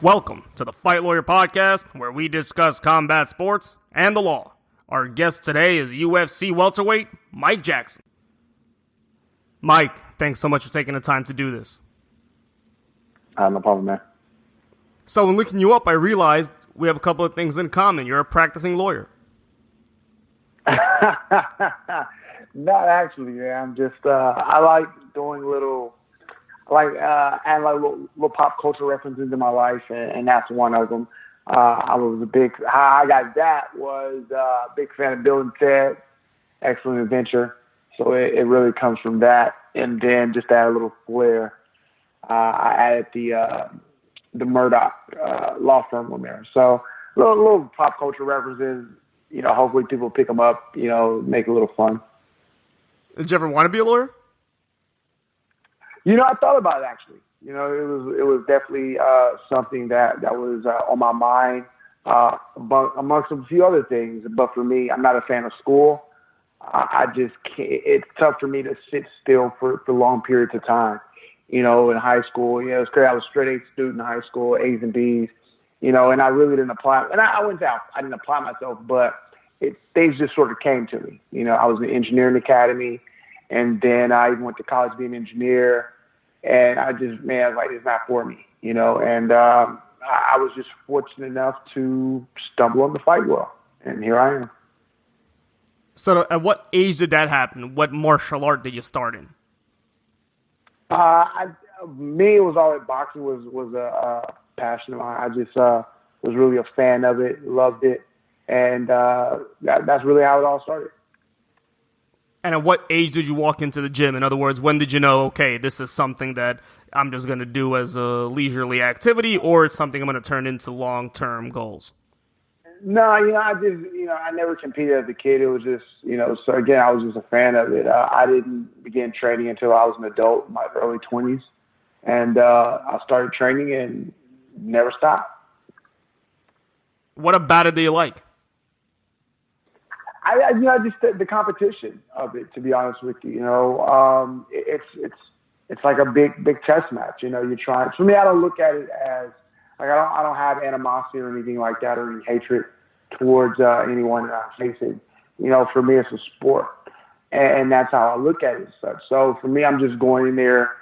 Welcome to the Fight Lawyer Podcast, where we discuss combat sports and the law. Our guest today is UFC welterweight Mike Jackson. Mike, thanks so much for taking the time to do this. No problem, man. So when looking you up, I realized we have a couple of things in common. You're a practicing lawyer. Not actually, man. I'm just, I like doing adding little pop culture references in my life, and that's one of them. How I got that was a big fan of Bill and Ted, Excellent Adventure. So it really comes from that. And then just to add a little flair, I added the Murdoch law firm on there. So little pop culture references, hopefully people pick them up, make it a little fun. Did you ever want to be a lawyer? I thought about it actually. It was definitely something that was on my mind amongst a few other things. But for me, I'm not a fan of school. I just can't. It's tough for me to sit still for long periods of time. In high school, it's great. I was a straight A student in high school, A's and B's. And I really didn't apply. And I wouldn't say I didn't apply myself, but things just sort of came to me. I was in the engineering academy, and then I even went to college to be an engineer. And I was like, it's not for me, And I was just fortunate enough to stumble on the fight world, and here I am. So at what age did that happen? What martial art did you start in? It was always boxing was a passion of mine. I just was really a fan of it, loved it, and that's really how it all started. And at what age did you walk into the gym? In other words, when did you know, okay, this is something that I'm just going to do as a leisurely activity, or it's something I'm going to turn into long-term goals? No, I never competed as a kid. It was just, so again, I was just a fan of it. I didn't begin training until I was an adult, in my early 20s. And I started training and never stopped. What about it do you like? Just the competition of it, to be honest with you, it's like a big chess match. You're trying. For me, I don't look at it as like I don't have animosity or anything like that or any hatred towards anyone that I'm facing. For me, it's a sport, and that's how I look at it. So for me, I'm just going in there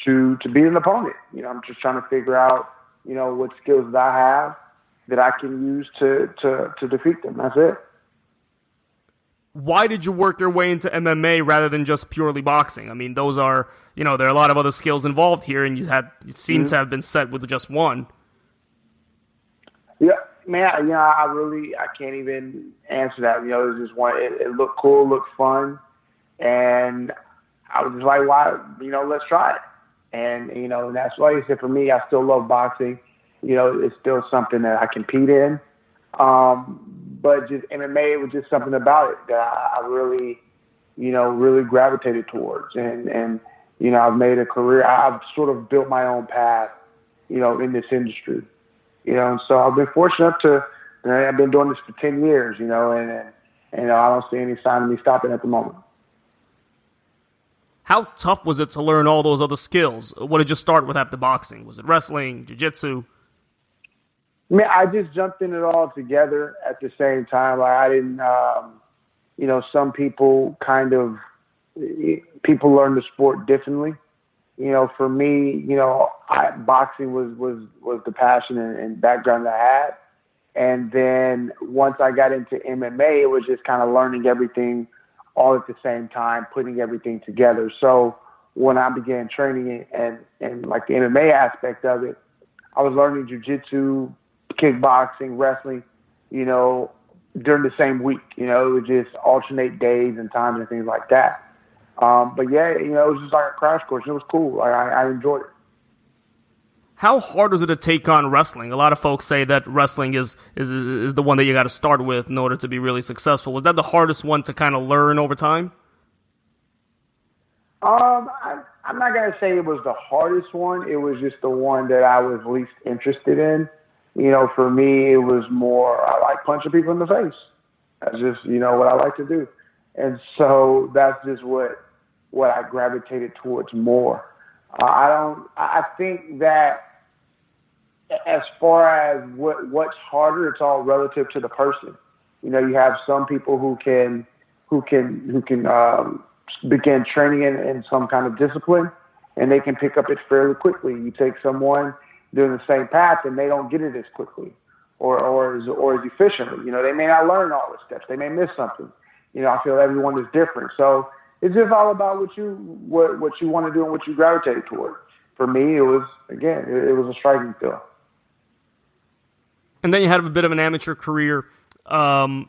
to beat an opponent. I'm just trying to figure out what skills that I have that I can use to defeat them. That's it. Why did you work your way into MMA rather than just purely boxing? I mean, those are, there are a lot of other skills involved here, and you seem to have been set with just one. Yeah, man, I can't even answer that. It was just one. It looked cool, looked fun, and I was just like, why? Let's try it. And and that's why I said for me, I still love boxing. It's still something that I compete in. But just MMA was just something about it that I really, really gravitated towards. And I've made a career. I've sort of built my own path, in this industry. And so I've been fortunate to, I've been doing this for 10 years, and I don't see any sign of me stopping at the moment. How tough was it to learn all those other skills? What did you start with after boxing? Was it wrestling, jiu-jitsu? I just jumped in it all together at the same time. Like I didn't, some people people learn the sport differently. For me, boxing was the passion and background that I had. And then once I got into MMA, it was just kind of learning everything all at the same time, putting everything together. So when I began training and like the MMA aspect of it, I was learning jiu-jitsu, kickboxing, wrestling, during the same week. It would just alternate days and times and things like that. But yeah, it was just like a crash course. It was cool. I enjoyed it. How hard was it to take on wrestling? A lot of folks say that wrestling is the one that you got to start with in order to be really successful. Was that the hardest one to kind of learn over time? I'm not going to say it was the hardest one. It was just the one that I was least interested in. For me, it was more, I like punching people in the face. That's just, what I like to do. And so that's just what I gravitated towards more. I think that as far as what's harder, it's all relative to the person. You know, you have some people who can begin training in some kind of discipline, and they can pick up it fairly quickly. You take someone doing the same path, and they don't get it as quickly or as efficiently. You know, they may not learn all the steps. They may miss something. You know, I feel everyone is different. So it's just all about what you want to do and what you gravitate toward. For me, it was a striking field. And then you had a bit of an amateur career. You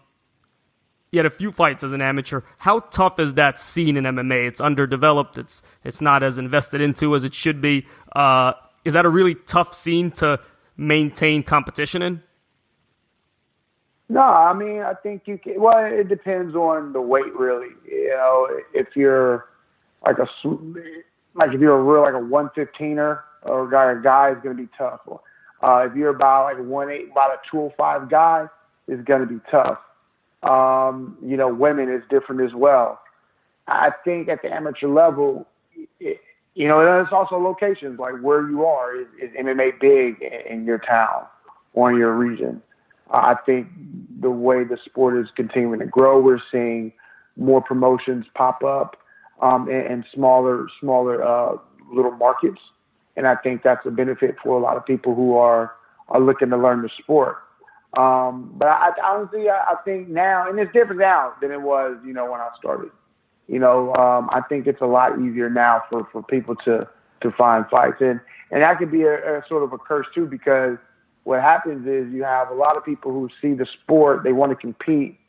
had a few fights as an amateur. How tough is that scene in MMA? It's underdeveloped. It's not as invested into as it should be. Is that a really tough scene to maintain competition in? No, I mean, I think you can. Well, it depends on the weight, really. You know, if you're if you're a real 115er or a guy is going to be tough. If you're about 180, about a 205 guy, is going to be tough. You know, women is different as well. I think at the amateur level, you know, there's also locations like where you are. Is MMA big in your town or in your region? I think the way the sport is continuing to grow, we're seeing more promotions pop up in smaller little markets. And I think that's a benefit for a lot of people who are looking to learn the sport. But I honestly, I think now, and it's different now than it was, you know, when I started. You know, I think it's a lot easier now for people to find fights. And that could be a sort of a curse too, because what happens is you have a lot of people who see the sport, they want to compete,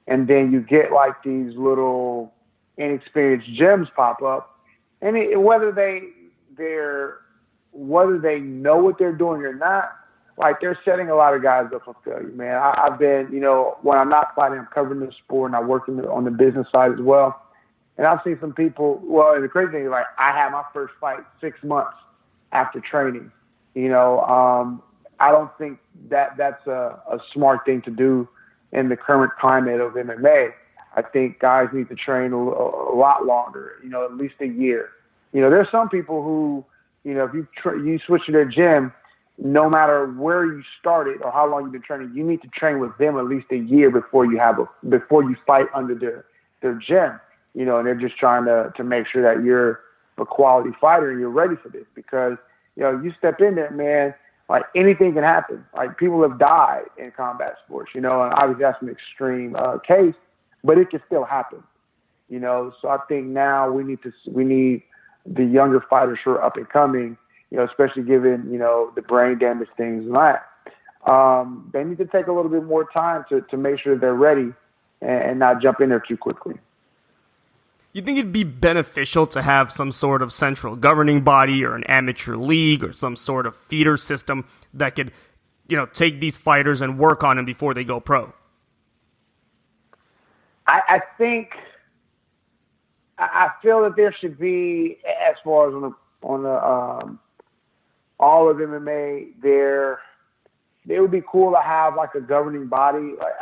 and then you get like these little inexperienced gems pop up, and whether they know what they're doing or not, like they're setting a lot of guys up for failure, man. I've been, you know, when I'm not fighting, I'm covering the sport and I work on the business side as well. And I've seen some people, well, and the crazy thing is like I had my first fight 6 months after training. You know, I don't think that's a smart thing to do in the current climate of MMA. I think guys need to train a lot longer, you know, at least a year. You know, there's some people who, you know, if you switch to their gym, no matter where you started or how long you've been training, you need to train with them at least a year before you fight under their gym. You know, and they're just trying to make sure that you're a quality fighter and you're ready for this, because, you know, you step in there, man, like anything can happen. Like people have died in combat sports, you know, and obviously that's an extreme case, but it can still happen, you know. So I think now we need the younger fighters who are up and coming, you know, especially given, you know, the brain damage things and that. They need to take a little bit more time to make sure they're ready and not jump in there too quickly. You think it'd be beneficial to have some sort of central governing body or an amateur league or some sort of feeder system that could, you know, take these fighters and work on them before they go pro? I feel that there should be, as far as on the all of MMA, it would be cool to have like a governing body. Like,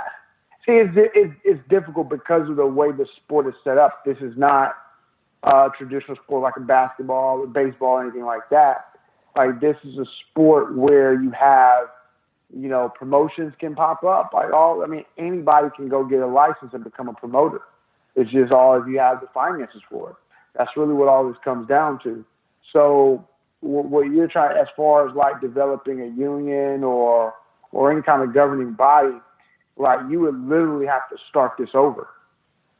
see, it's difficult because of the way the sport is set up. This is not a traditional sport like a basketball or baseball or anything like that. Like, this is a sport where you have, you know, promotions can pop up. Anybody can go get a license and become a promoter. It's just all if you have the finances for it. That's really what all this comes down to. So what you're trying, as far as like developing a union or any kind of governing body, like you would literally have to start this over.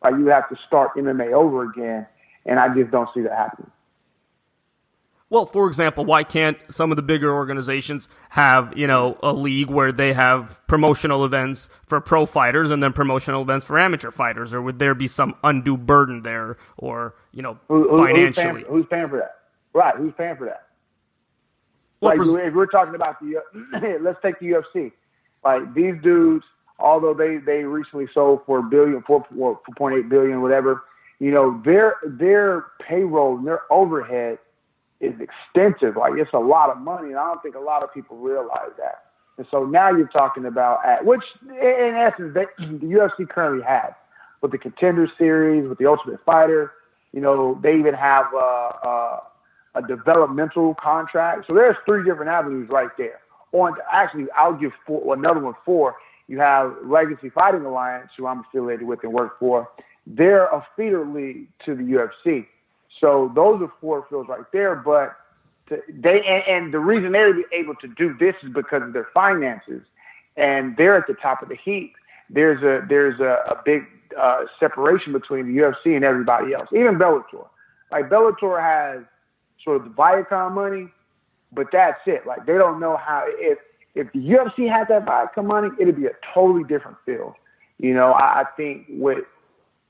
Like you have to start MMA over again, and I just don't see that happening. Well, for example, why can't some of the bigger organizations have, you know, a league where they have promotional events for pro fighters and then promotional events for amateur fighters? Or would there be some undue burden there, or, you know, financially? Who's paying for that? Right, who's paying for that? Well, like, if we're talking about let's take the UFC. Like, these dudes, although they recently sold for $4.8 billion, whatever, you know, their payroll and their overhead is extensive. Like, it's a lot of money, and I don't think a lot of people realize that. And so now you're talking about, which in essence the UFC currently has, with the Contender Series, with the Ultimate Fighter. You know, they even have a developmental contract. So there's 3 different avenues right there. actually, I'll give another one four. You have Legacy Fighting Alliance, who I'm affiliated with and work for. They're a feeder league to the UFC. So those are four fields right there. But and the reason they're able to do this is because of their finances, and they're at the top of the heap. There's a big separation between the UFC and everybody else, even Bellator. Like Bellator has sort of the Viacom money, but that's it. Like they don't know how if the UFC had that Viacom money, it'd be a totally different field. You know, I think what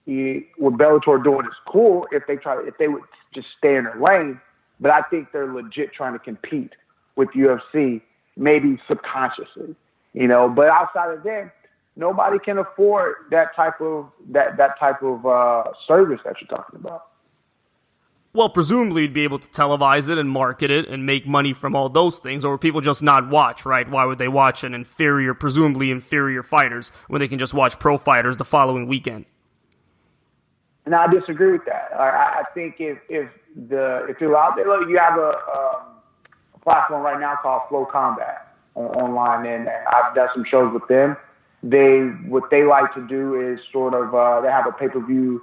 Bellator doing is cool if they would just stay in their lane, but I think they're legit trying to compete with UFC, maybe subconsciously. You know, but outside of them, nobody can afford that type of service that you're talking about. Well, presumably you'd be able to televise it and market it and make money from all those things, or would people just not watch, right? Why would they watch presumably inferior fighters when they can just watch pro fighters the following weekend? And I disagree with that. I think if you're out there, look, you have a platform right now called Flow Combat online, and I've done some shows with them. What they like to do is sort of they have a pay-per-view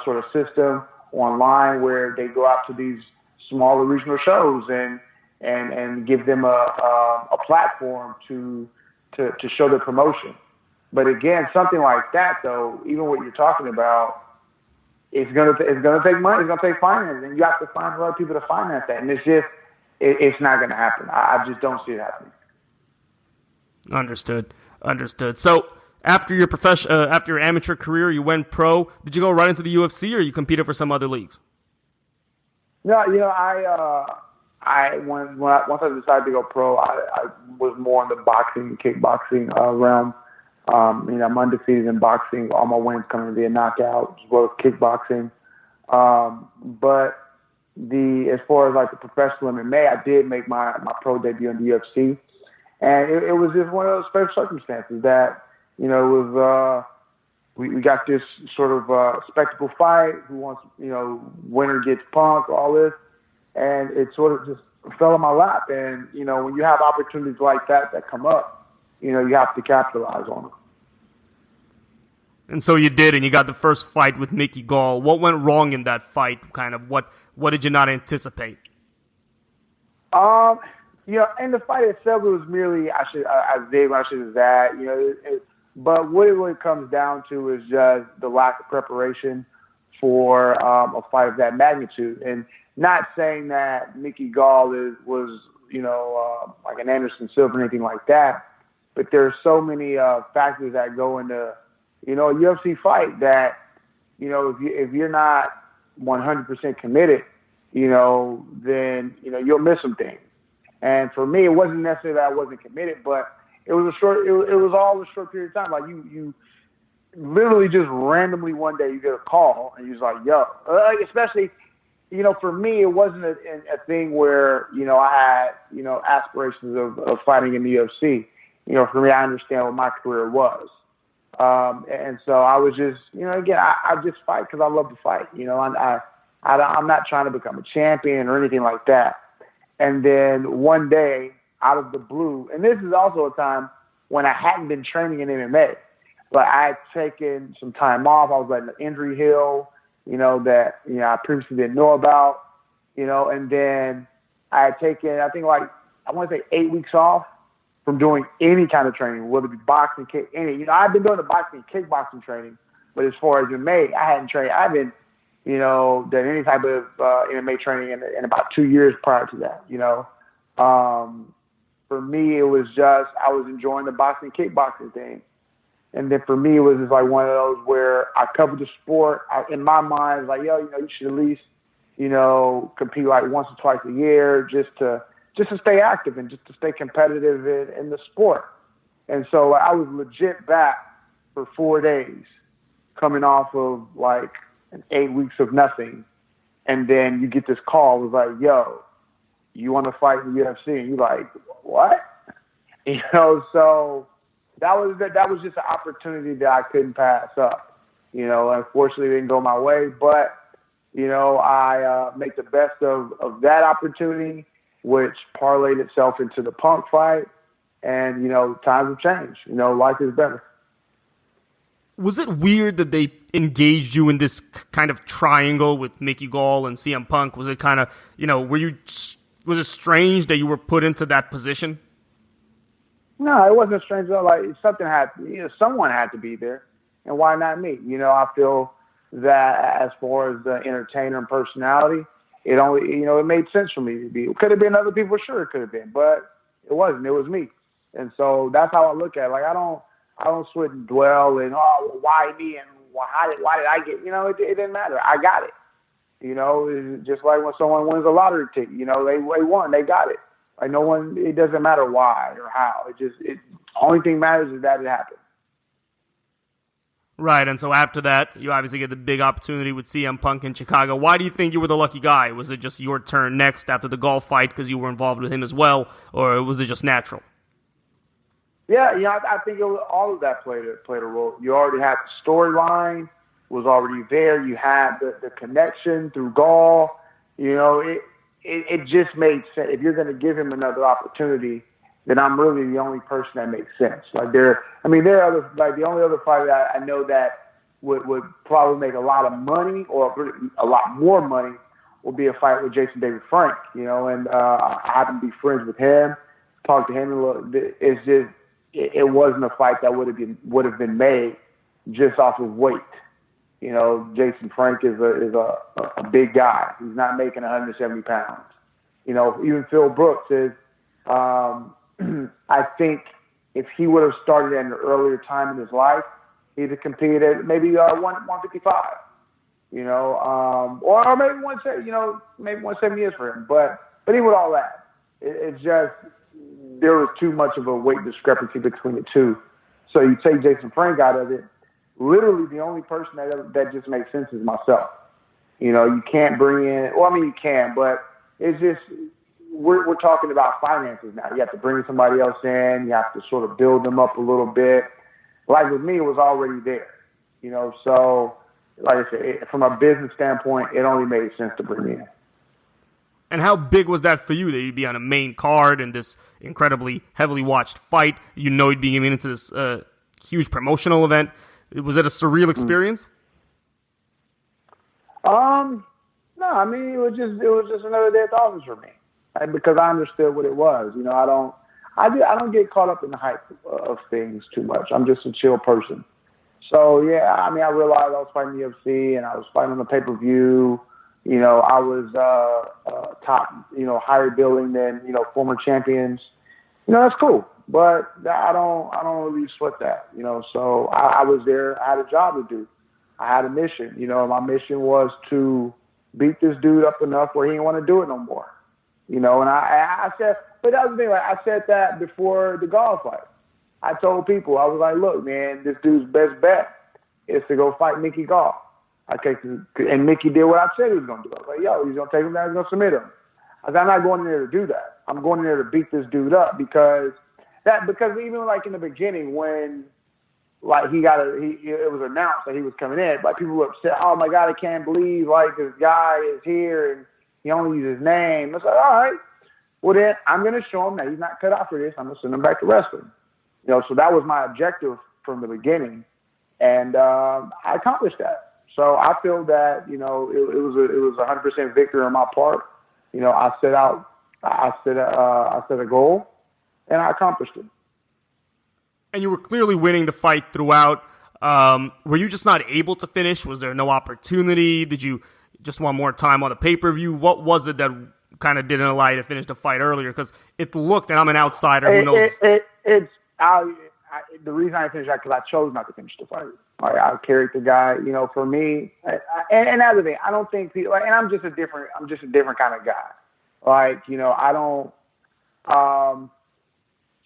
sort of system online where they go out to these smaller regional shows and give them a platform to show their promotion. But again, something like that though, even what you're talking about, it's gonna take money, it's gonna take finance, and you have to find other people to finance that, and it's not gonna happen. I just don't see it happening. Understood. So after your amateur career, you went pro. Did you go right into the UFC, or you competed for some other leagues? No, you know, once I decided to go pro, I was more in the boxing and kickboxing realm. You know, I'm undefeated in boxing. All my wins coming via knockout, as well as kickboxing. But as far as like the professional MMA, I did make my pro debut in the UFC. And it was just one of those special circumstances that, you know, it was, we got this sort of spectacle fight. Who wants, you know, winner gets punked, all this. And it sort of just fell in my lap. And, you know, when you have opportunities like that come up, you know, you have to capitalize on them. And so you did, and you got the first fight with Mickey Gall. What went wrong in that fight? Kind of what did you not anticipate? You know, in the fight itself, it was merely I did what I should have that. You know, but what it really comes down to is just the lack of preparation for a fight of that magnitude. And not saying that Mickey Gall was you know like an Anderson Silva or anything like that, but there's so many factors that go into, you know, a UFC fight that, you know, if you're not 100% committed, you know, then, you know, you'll miss some things. And for me, it wasn't necessarily that I wasn't committed, but it was all a short period of time. Like you literally just randomly one day you get a call and you're just like, yo, especially, you know, for me, it wasn't a thing where, you know, I had, you know, aspirations of fighting in the UFC. You know, for me, I understand what my career was. And so I was just, you know, again, I just fight because I love to fight. You know, I'm not trying to become a champion or anything like that. And then one day, out of the blue, and this is also a time when I hadn't been training in MMA, but I had taken some time off. I was letting the injury heal, you know, that, you know, I previously didn't know about, you know, and then I had taken, I think like, I want to say 8 weeks off from doing any kind of training, whether it be boxing, kick, any. You know, I've been doing the boxing, kickboxing training, but as far as MMA, I hadn't trained. I've been, you know, done any type of MMA training in about 2 years prior to that. You know, for me, it was just I was enjoying the boxing, kickboxing thing, and then for me, it was just like one of those where I covered the sport. In my mind, like, yo, you know, you should at least, you know, compete like once or twice a year just to stay active and just to stay competitive in the sport. And so I was legit back for 4 days coming off of like 8 weeks of nothing. And then you get this call. It was like, yo, you want to fight in the UFC? And you're like, what? You know, so that was just an opportunity that I couldn't pass up. You know, unfortunately it didn't go my way, but, you know, I make the best of that opportunity, which parlayed itself into the Punk fight. And, times have changed. Life is better. Was it weird that they engaged you in this kind of triangle with Mickey Gall and CM Punk? Was it kind of, was it strange that you were put into that position? No, it wasn't strange at all. Like, someone had to be there, and why not me? I feel that as far as the entertainer and personality, it only, it made sense for me to be. It could have been other people, sure it could have been, but it wasn't. It was me, and so that's how I look at it. Like, I don't sweat and dwell and why me and why did I get? It didn't matter. I got it. It's just like when someone wins a lottery ticket. They won, they got it. Like, no one, it doesn't matter why or how. Only thing matters is that it happened. Right, and so after that, you obviously get the big opportunity with CM Punk in Chicago. Why do you think you were the lucky guy? Was it just your turn next after the golf fight because you were involved with him as well, or was it just natural? Yeah, I think all of that played a role. You already had the storyline was already there. You had the connection through golf. It just made sense. If you're going to give him another opportunity, then I'm really the only person that makes sense. Like there are other, like the only other fighter that I know that would probably make a lot of money or a lot more money will be a fight with Jason David Frank. And I happen to be friends with him, talk to him a little. It's just it wasn't a fight that would have been made just off of weight. Jason Frank is a big guy. He's not making 170 pounds. Even Phil Brooks is. I think if he would have started at an earlier time in his life, he'd have competed at maybe 155. Or maybe 170. Maybe 170 is for him. But even with all that, it's just there was too much of a weight discrepancy between the two. So you take Jason Frank out of it. Literally, the only person that just makes sense is myself. You can't bring in. Well, you can, but it's just we're talking about finances now. You have to bring somebody else in. You have to sort of build them up a little bit. Like with me, it was already there. So like I said, from a business standpoint, it only made sense to bring me in. And how big was that for you that you'd be on a main card in this incredibly heavily watched fight? You'd be getting into this huge promotional event. Was it a surreal experience? No, it was just another day at the office for me, because I understood what it was. I don't get caught up in the hype of things too much. I'm just a chill person. So yeah, I realized I was fighting the UFC and I was fighting on the pay-per-view. I was top, higher billing than former champions. That's cool. But I don't really sweat that, So I was there. I had a job to do. I had a mission. My mission was to beat this dude up enough where he didn't want to do it no more. And I said, but that was the thing. Like, I said that before the golf fight. I told people, I was like, look, man, this dude's best bet is to go fight Mickey Gall. And Mickey did what I said he was going to do. I was like, yo, he's going to take him down, he's going to submit him. I said, I'm not going in there to do that. I'm going in there to beat this dude up because even like in the beginning when like it was announced that he was coming in, like people were upset. Oh my God, I can't believe like this guy is here and he only used his name. I was like, all right, well then I'm going to show him that he's not cut out for this. I'm going to send him back to wrestling. So that was my objective from the beginning, and I accomplished that. So I feel that it was 100% victory on my part. I set a goal, and I accomplished it. And you were clearly winning the fight throughout. Were you just not able to finish? Was there no opportunity? Did you just want more time on the pay-per-view? What was it that kind of didn't allow you to finish the fight earlier? Because it looked, and I'm an outsider, who knows? The reason I finished that because I chose not to finish the fight. Like, I carried the guy, for me. And that's the thing. I don't think people, and I'm just a different kind of guy. Like, I don't.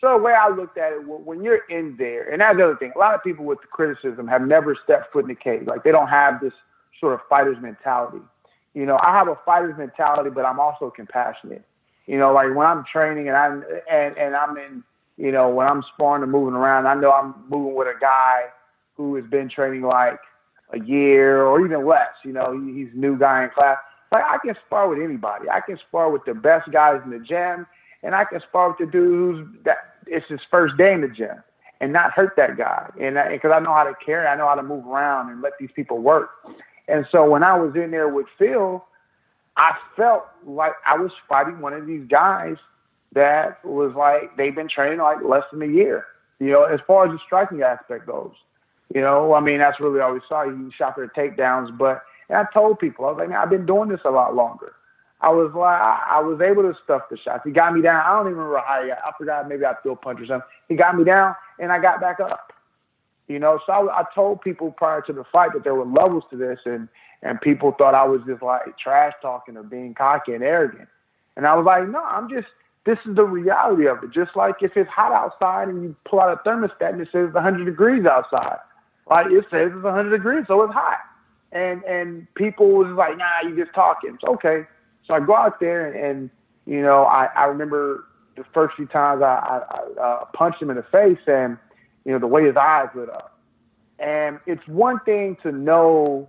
So the way I looked at it, when you're in there, and that's the other thing. A lot of people with the criticism have never stepped foot in the cage. Like, they don't have this sort of fighter's mentality. I have a fighter's mentality, but I'm also compassionate. Like when I'm training and I'm in, when I'm sparring and moving around, I know I'm moving with a guy who has been training like a year or even less. He's a new guy in class. Like, I can spar with anybody. I can spar with the best guys in the gym, and I can spar with the dude it's his first day in the gym and not hurt that guy. And because I know how to carry, I know how to move around and let these people work. And so when I was in there with Phil, I felt like I was fighting one of these guys that was like, they've been training like less than a year, as far as the striking aspect goes. I mean, that's really all we saw. He shot for the takedowns. And I told people, I was like, man, I've been doing this a lot longer. I was like, I was able to stuff the shots. He got me down. I don't even remember how I forgot. Maybe I threw a punch or something. He got me down, and I got back up. So I told people prior to the fight that there were levels to this, and people thought I was just like trash talking or being cocky and arrogant. And I was like, no, this is the reality of it. Just like if it's hot outside and you pull out a thermostat and it says it's 100 degrees outside. Like it says it's 100 degrees, so it's hot. And people was like, nah, you just talking. It's okay. So I go out there and I remember the first few times I punched him in the face and, the way his eyes lit up. And it's one thing to know,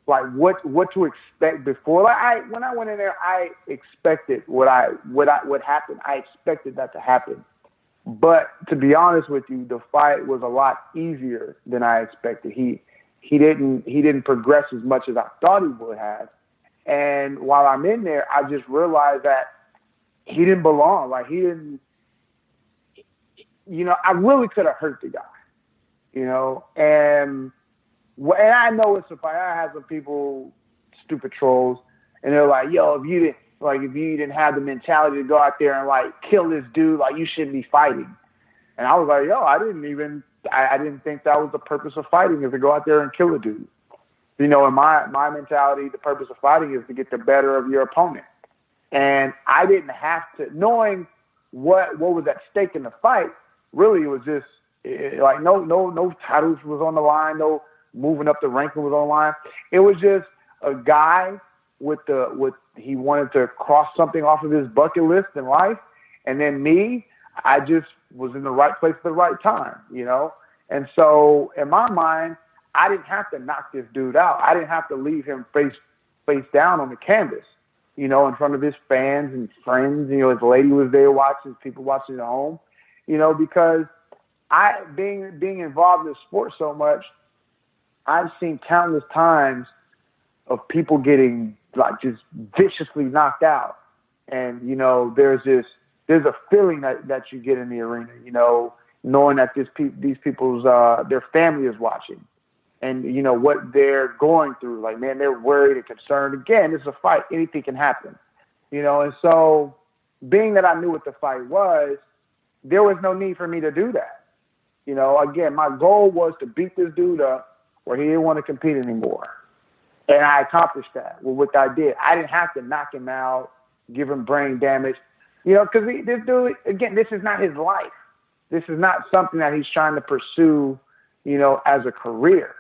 like, what to expect before. Like when I went in there, I expected what happened. I expected that to happen. But to be honest with you, the fight was a lot easier than I expected. He didn't progress as much as I thought he would have. And while I'm in there, I just realized that he didn't belong. Like he didn't, I really could have hurt the guy, and I know it's a fight. I had some people, stupid trolls, and they're like, yo, if you didn't have the mentality to go out there and like kill this dude, like you shouldn't be fighting. And I was like, yo, I didn't think that was the purpose of fighting, is to go out there and kill a dude. In my mentality, the purpose of fighting is to get the better of your opponent. And I didn't have to, knowing what was at stake in the fight, really it was just like no titles was on the line, no moving up the ranking was on the line. It was just a guy he wanted to cross something off of his bucket list in life. And then me, I just was in the right place at the right time, And so in my mind, I didn't have to knock this dude out. I didn't have to leave him face down on the canvas, in front of his fans and friends. His lady was there watching, people watching at home, because being involved in sports so much, I've seen countless times of people getting like just viciously knocked out. And, there's a feeling that you get in the arena, knowing that these people's, their family is watching. And, what they're going through. Like, man, they're worried and concerned. Again, it's a fight. Anything can happen. And so being that I knew what the fight was, there was no need for me to do that. Again, my goal was to beat this dude up where he didn't want to compete anymore. And I accomplished that with what I did. I didn't have to knock him out, give him brain damage. Because this dude, again, this is not his life. This is not something that he's trying to pursue, as a career.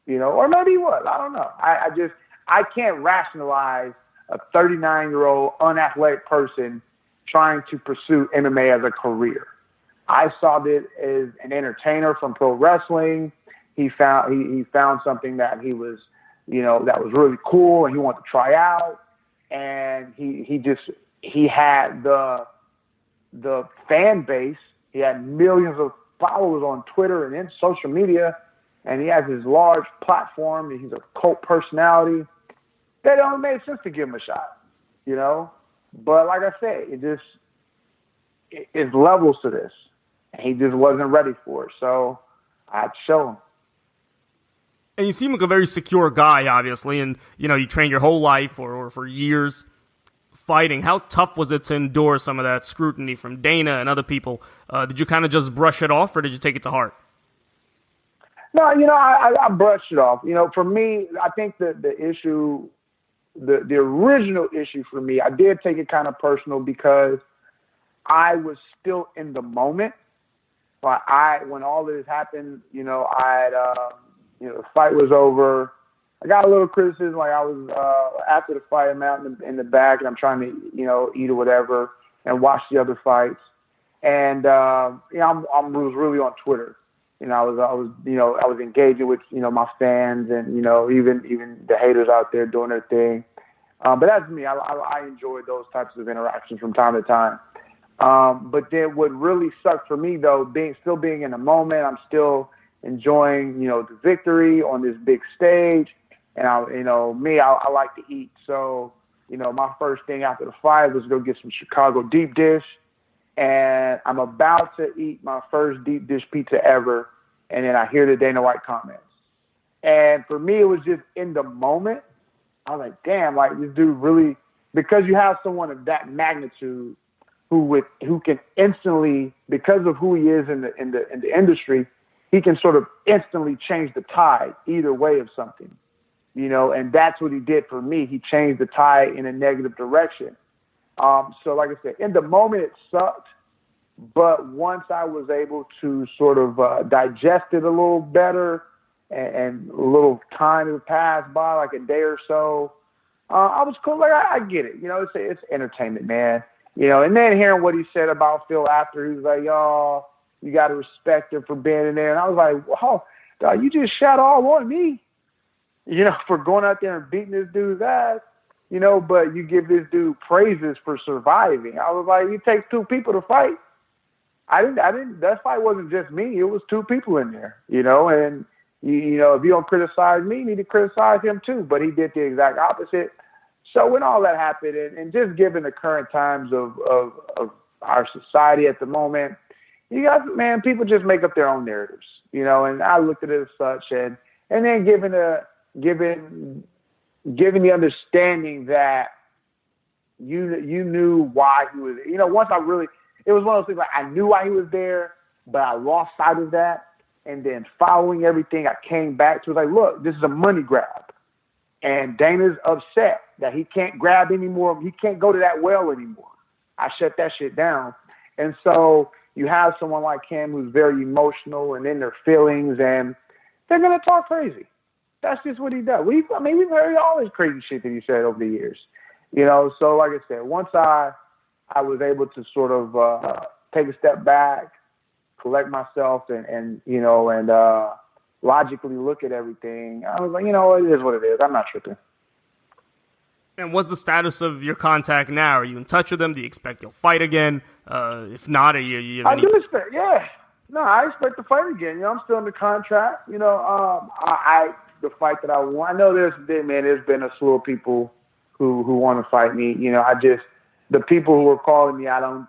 Or maybe he was. I don't know. I can't rationalize a 39-year-old unathletic person trying to pursue MMA as a career. I saw this as an entertainer from pro wrestling. He found something that he was, that was really cool, and he wanted to try out. And he had the fan base. He had millions of followers on Twitter and in social media. And he has his large platform, and he's a cult personality. That only made sense to give him a shot, But like I said, it's levels to this. And he just wasn't ready for it. So I'd show him. And you seem like a very secure guy, obviously, and, you trained your whole life or for years fighting. How tough was it to endure some of that scrutiny from Dana and other people? Did you kind of just brush it off, or did you take it to heart? No, I brushed it off. For me, I think the issue, the original issue for me, I did take it kind of personal because I was still in the moment. But when all this happened, the fight was over. I got a little criticism, like I was after the fight, I'm out in the back and I'm trying to, eat or whatever and watch the other fights. And I was really on Twitter. I was engaging with, my fans and, even the haters out there doing their thing. But that's me. I enjoy those types of interactions from time to time. But then what really sucked for me, though, still being in the moment, I'm still enjoying, the victory on this big stage. And I like to eat. So, my first thing after the fight was go get some Chicago deep dish. And I'm about to eat my first deep dish pizza ever. And then I hear the Dana White comments. And for me, it was just in the moment. I was like, damn, like this dude really, because you have someone of that magnitude who can instantly, because of who he is in the industry, he can sort of instantly change the tide either way of something, and that's what he did for me. He changed the tide in a negative direction. So like I said, in the moment it sucked, but once I was able to sort of digest it a little better and a little time had passed by, like a day or so, I was cool. Like I get it, it's entertainment, man. And then hearing what he said about Phil after, he was like, "Y'all, you got to respect him for being in there." And I was like, "Wow, dog, you just shot all on me, for going out there and beating this dude's ass, but you give this dude praises for surviving." I was like, "It takes two people to fight." I didn't, that fight wasn't just me. It was two people in there, and if you don't criticize me, you need to criticize him too. But he did the exact opposite. So when all that happened, and just given the current times of our society at the moment, you guys, man, people just make up their own narratives, and I looked at it as such, and then given the understanding that you knew why he was, once it was one of those things like I knew why he was there, but I lost sight of that. And then following everything, I came back to it like, look, this is a money grab. And Dana's upset that he can't grab anymore. He can't go to that well anymore. I shut that shit down. And so you have someone like him who's very emotional and in their feelings, and they're going to talk crazy. That's just what he does. We've heard all this crazy shit that he said over the years. So like I said, once I was able to sort of take a step back, collect myself, and logically look at everything, I was like, it is what it is. I'm not tripping. And what's the status of your contact now? Are you in touch with them? Do you expect you'll fight again? If not, are you I do expect, yeah. No, I expect to fight again. I'm still under contract. The fight that I want, I know there's been a slew of people who want to fight me. The people who are calling me, I don't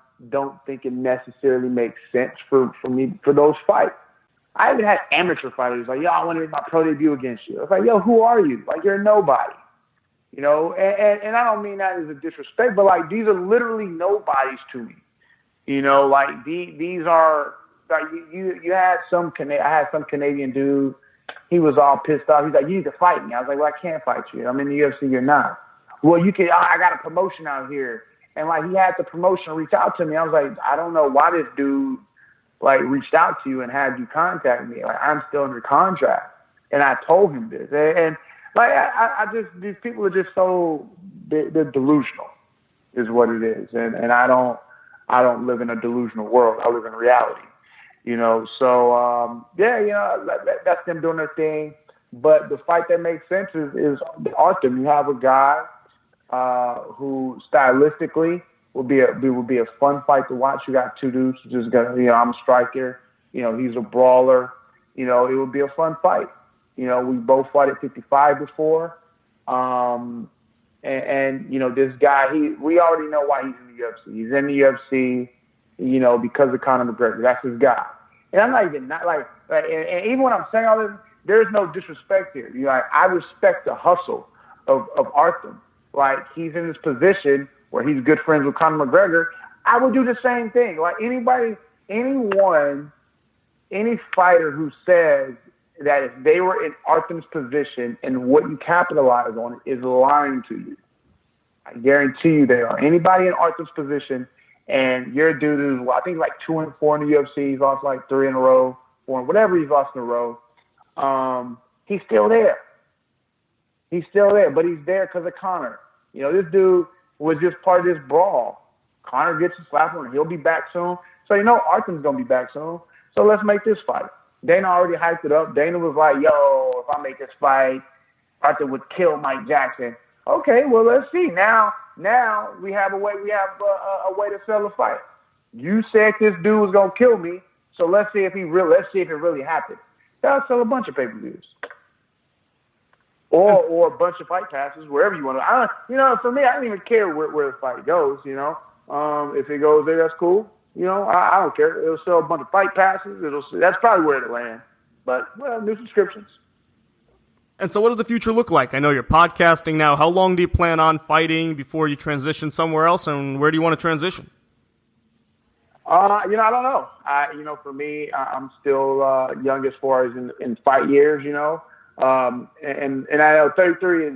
think it necessarily makes sense for me for those fights. I even had amateur fighters like, "Yo, I want to make my pro debut against you." I was like, "Yo, who are you? Like, you're nobody." And I don't mean that as a disrespect, but like these are literally nobodies to me. Like these are like you had I had some Canadian dude. He was all pissed off. He's like, "You need to fight me." I was like, "Well, I can't fight you. I'm in the UFC. You're not." "Well, you can. I got a promotion out here." And like he had the promotion reach out to me. I was like, I don't know why this dude like reached out to you and had you contact me. Like I'm still under contract, and I told him this. And like I just these people are just so they're delusional, is what it is. And I don't live in a delusional world. I live in reality. So that's them doing their thing. But the fight that makes sense is Arthur. You have a guy who stylistically will be a fun fight to watch. You got two dudes who just got, I'm a striker, he's a brawler, it would be a fun fight. We both fought at 55 before. And this guy, we already know why he's in the UFC. He's in the UFC, because of Conor McGregor. That's his guy. And I'm not even and even when I'm saying all this, there's no disrespect here. I respect the hustle of Arthur. Like he's in this position where he's good friends with Conor McGregor. I would do the same thing. Like any fighter who says that if they were in Arthur's position and wouldn't capitalize on it is lying to you. I guarantee you they are. Anybody in Arthur's position, and you're a dude who's, I think, like 2-4 in the UFC. He's lost like 3 in a row, 4, whatever he's lost in a row. He's still there. He's still there, but he's there because of Conor. This dude was just part of this brawl. Conor gets a slap on him. He'll be back soon. So Arthur's going to be back soon. So let's make this fight. Dana already hyped it up. Dana was like, "Yo, if I make this fight, Arthur would kill Mike Jackson." Okay, well, let's see. Now we have a way to sell the fight. You said this dude was gonna kill me, so let's see if it really happened. They'll sell a bunch of pay-per-views. Or a bunch of fight passes, wherever you want to. For me, I don't even care where the fight goes, If it goes there, that's cool. I don't care. It'll sell a bunch of fight passes. That's probably where it'll land. But, new subscriptions. And so what does the future look like? I know you're podcasting now. How long do you plan on fighting before you transition somewhere else, and where do you want to transition? I don't know. For me, I'm still young as far as in fight years, and I know 33 is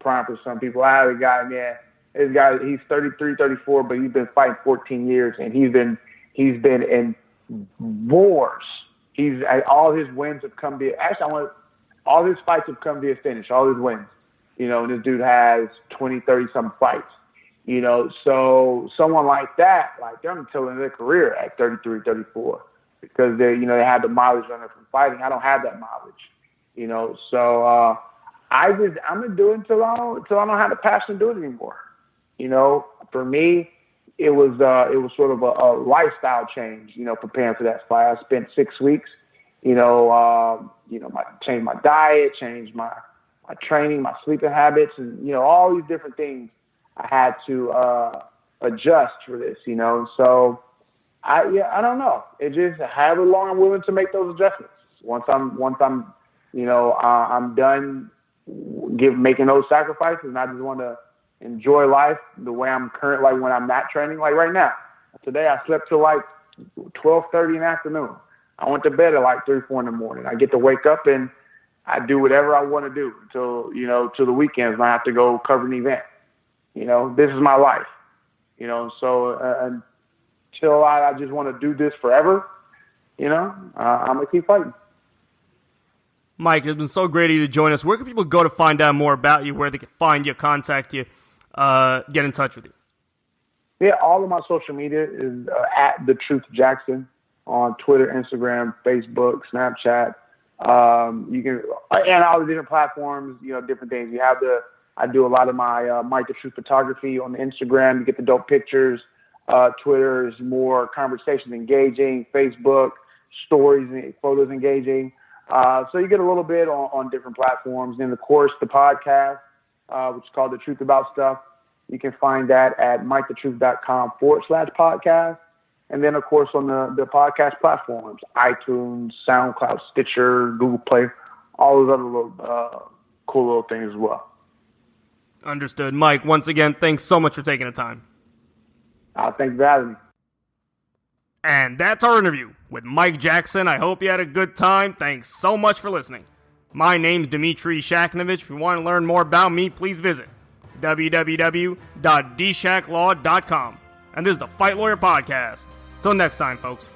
prime for some people. I have a guy, man. This guy, he's 33, 34, but he's been fighting 14 years, and he's been in wars. All his wins have come to all his fights have come to a finish. All his wins, and this dude has 20, 30 some fights. So someone like that, they're until their career at 33, 34, because they have the mileage on it from fighting. I don't have that mileage, so I'm gonna do it until I don't have the passion to do it anymore. For me, it was sort of a lifestyle change. Preparing for that fight, I spent 6 weeks. Changed my diet, changed my training, my sleeping habits, and all these different things I had to adjust for this. So I don't know. It just however long I'm willing to make those adjustments. Once I'm I'm done making those sacrifices, and I just want to enjoy life the way I'm current, like when I'm not training, like right now. Today I slept till 12:30 in the afternoon. I went to bed at 3, 4 in the morning. I get to wake up and I do whatever I want to do till the weekends when I have to go cover an event. This is my life. So until I just want to do this forever, I'm gonna keep fighting. Mike, it's been so great of you to join us. Where can people go to find out more about you, where they can find you, contact you, get in touch with you? Yeah, all of my social media is at The Truth Jackson on Twitter, Instagram, Facebook, Snapchat. You can, and all the different platforms, different things. I do a lot of my Mike the Truth photography on Instagram. You get the dope pictures. Twitter is more conversations engaging. Facebook, stories and photos engaging. So you get a little bit on different platforms. And, of course, the podcast, which is called The Truth About Stuff. You can find that at mikethetruth.com/podcast. And then, of course, on the podcast platforms, iTunes, SoundCloud, Stitcher, Google Play, all those other little cool little things as well. Understood. Mike, once again, thanks so much for taking the time. Thanks for having me. And that's our interview with Mike Jackson. I hope you had a good time. Thanks so much for listening. My name's Dmitriy Shakhnevich. If you want to learn more about me, please visit www.dshacklaw.com. And this is the Fight Lawyer Podcast. Till next time, folks.